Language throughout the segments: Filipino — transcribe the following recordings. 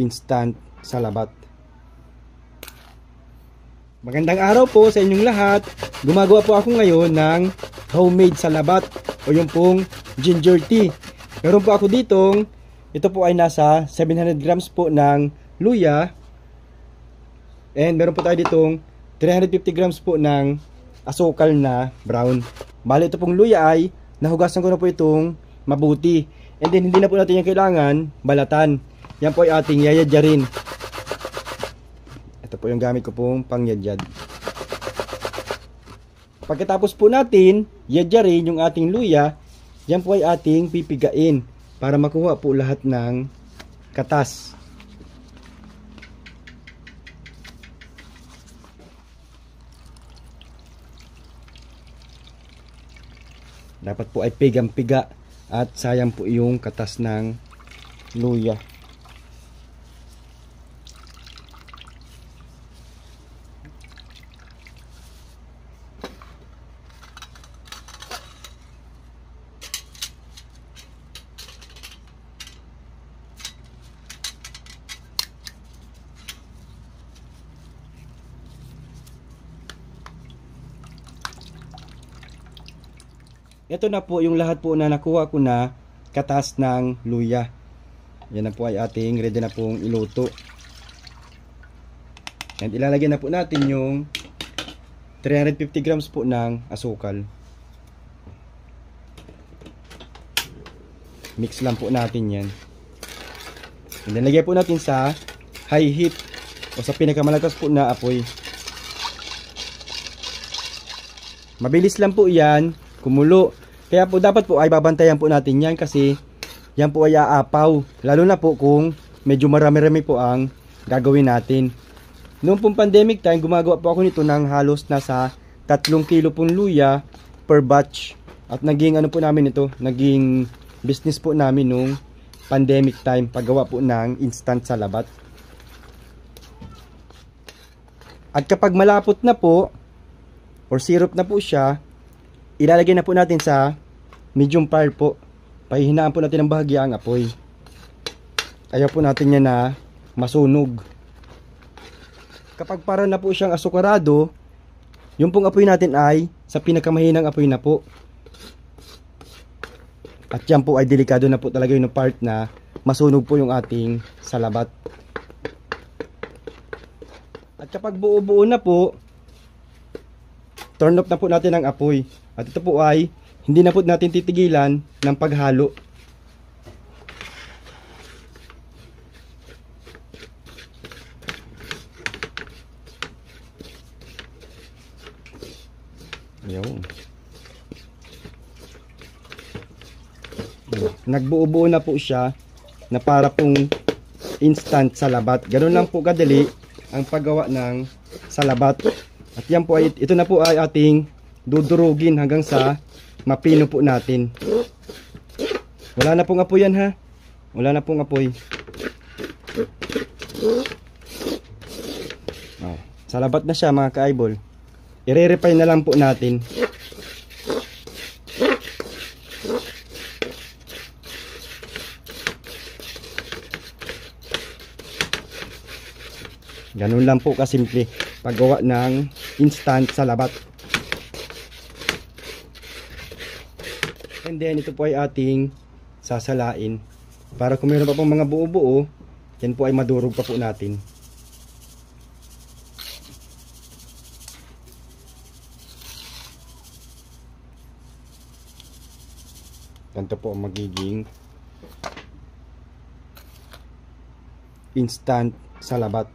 instant salabat. Magandang araw po sa inyong lahat. Gumagawa po ako ngayon ng homemade salabat o yung pong ginger tea. Meron po ako ditong, ito po ay nasa 700 grams po ng luya. And meron po tayo ditong 350 grams po ng asukal na brown. Bali ito pong luya ay nahugasan ko na po itong mabuti. And then hindi na po natin yung kailangan balatan. Yan po ay ating yayadyarin. Ito po yung gamit ko pong pangyadyad. Pagkatapos po natin yadyarin yung ating luya, yan po ay ating pipigain para makuha po lahat ng katas. Dapat po ay pigang-piga at sayang po yung katas ng luya. Ito na po yung lahat po na nakuha ko na katas ng luya. Yan na po ay ating ready na pong iluto. And ilalagay na po natin yung 350 grams po ng asukal. Mix lang po natin yan. And then lagay po natin sa high heat o sa pinakamalakas po na apoy. Mabilis lang po yan kumulo. Kaya po dapat po ay babantayan po natin yan kasi yan po ay aapaw. Lalo na po kung medyo marami-rami po ang gagawin natin. Noong pong pandemic time, gumagawa po ako nito ng halos nasa 3 kilo pong luya per batch. At naging ano po namin ito, naging business po namin noong pandemic time, paggawa po ng instant salabat. At kapag malapot na po, or syrup na po siya, ilalagay na po natin sa medium fire po. Pahihinaan po natin ng bahagya ang apoy. Ayaw po natin yan na masunog. Kapag para na po siyang asukarado, yung pong apoy natin ay sa pinakamahinang apoy na po. At yan po ay delikado na po talaga yung part na masunog po yung ating salabat. At kapag buo-buo na po, turn off na po natin ang apoy. At ito po ay hindi na po natin titigilan ng paghalo. Ayun. Nagbuo-buo na po siya na para pong instant salabat. Ganun lang po kadali ang paggawa ng salabat. At yan po ay, ito na po ay ating dudurugin hanggang sa mapino po natin. Wala na pong apoy yan ha. Wala na pong apoy. Oh, salabat na siya mga ka-eyeball. I-refine na lang po natin. Ganun lang po kasimple paggawa ng instant salabat. And then ito po ay ating sasalain para kung meron pa pong mga buo-buo, yan po ay madurog pa po natin. Ganito po ang magiging instant salabat.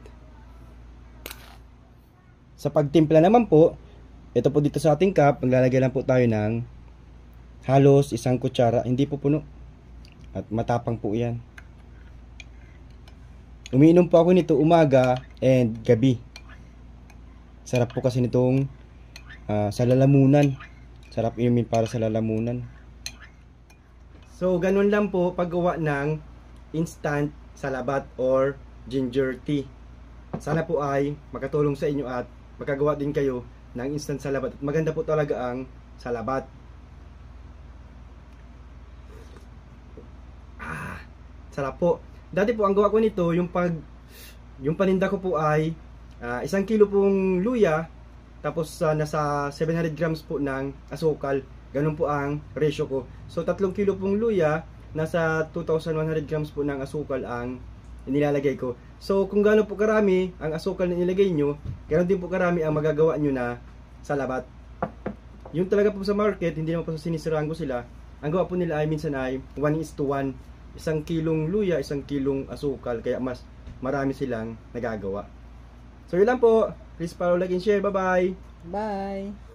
Sa pagtimpla naman po, ito po dito sa ating cup, maglalagay lang po tayo ng halos 1 kutsara, hindi po puno. At matapang po yan. Umiinom po ako nito umaga and gabi. Sarap po kasi nitong sa lalamunan. Sarap inumin para sa lalamunan. So ganun lang po paggawa ng instant salabat or ginger tea. Sana po ay makatulong sa inyo at makagawa din kayo ng instant salabat. At maganda po talaga ang salabat. Sarap po. Dati po ang gawa ko nito, yung paninda ko po ay 1 kilo pong luya, tapos nasa 700 grams po ng asukal. Ganun po ang ratio ko. So 3 kilo pong luya, nasa 2,100 grams po ng asukal ang inilalagay ko. So kung gaano po karami ang asukal na nilagay nyo, ganoon din po karami ang magagawa nyo na sa labat. Yung talaga po sa market, hindi naman po sa sinisiraan ko sila. Ang gawa po nila ay minsan ay 1:1. 1 kilong luya, 1 kilong asukal. Kaya mas marami silang nagagawa. So yun lang po. Please follow, like, and share. Bye-bye! Bye!